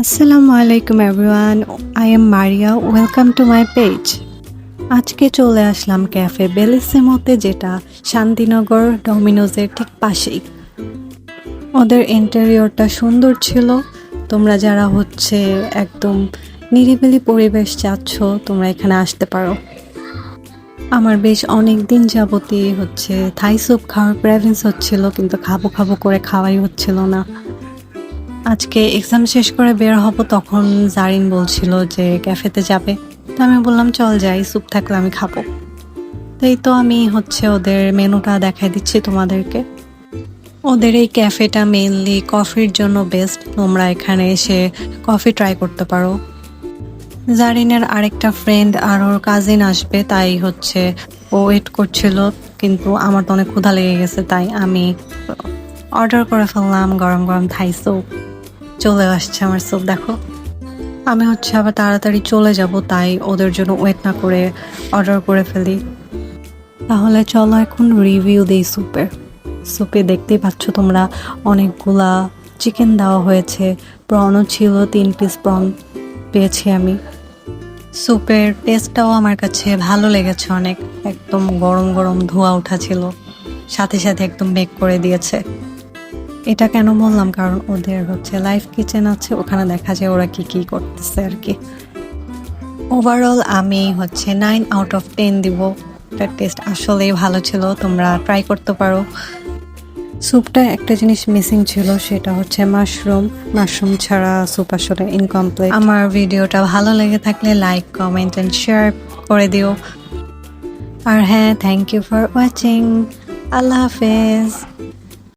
আসসালামু আলাইকুম everyone, I am Maria, welcome to my page. আজকে চলে আসলাম ক্যাফে বেলিসিমোতে, যেটা শান্তিনগর ডমিনোজের ঠিক পাশেই। ওদের ইন্টেরিয়রটা সুন্দর ছিল। তোমরা যারা একদম নিরিবিলি পরিবেশ চাচ্ছ, তোমরা এখানে আসতে পারো। আমার বেশ অনেক দিন যাবতই থাই স্যুপ খাওয়ার প্রেফারেন্স হচ্ছিল, কিন্তু খাবো খাবো করে খাওয়াই হচ্ছিল না। আজকে এক্সাম শেষ করে বের হব, তখন জারিন বলছিল যে ক্যাফেতে যাবে। তো আমি বললাম চল যাই, স্যুপ থাকলে আমি খাবো। তো আমি ওদের মেনুটা দেখাই দিচ্ছি তোমাদেরকে। ওদের এই ক্যাফেটা মেইনলি কফির জন্য বেস্ট। তোমরা এখানে এসে কফি ট্রাই করতে পারো। জারিনের আরেকটা ফ্রেন্ড আর ওর কাজিন আসবে, তাই ও ওয়েট করছিল, কিন্তু আমার তো অনেক ক্ষুধা লেগে গেছে, তাই আমি অর্ডার করে ফেললাম গরম গরম থাই স্যুপ। চলে আসছে আমার স্যুপ, দেখো। আমি আবার তাড়াতাড়ি চলে যাব, তাই ওদের জন্য ওয়েট না করে অর্ডার করে ফেলি। তাহলে চলো এখন রিভিউ দিই স্যুপে দেখতেই পাচ্ছ তোমরা, অনেকগুলা চিকেন দেওয়া হয়েছে, প্রনও ছিল, 3 পিস প্রন পেয়েছি আমি। স্যুপের টেস্টটাও আমার কাছে ভালো লেগেছে অনেক, একদম গরম গরম ধোয়া ওঠা ছিল, সাথে সাথে একদম বেক করে দিয়েছে। এটা কেন বললাম, কারণ ওদের লাইভ কিচেন আছে, ওখানে দেখা যায় ওরা কি কি করতেছে আর কি। ওভারঅল আমি 9 আউট অফ 10 দিব। এটার টেস্ট আসলেই ভালো ছিল, তোমরা ট্রাই করতে পারো। স্যুপটা একটা জিনিস মিসিং ছিল, সেটা মাশরুম ছাড়া স্যুপ আসলে ইনকমপ্লিট। আমার ভিডিওটা ভালো লেগে থাকলে লাইক, কমেন্ট অ্যান্ড শেয়ার করে দিও। আর হ্যাঁ, থ্যাংক ইউ ফর ওয়াচিং। আল্লাহ হাফেজ।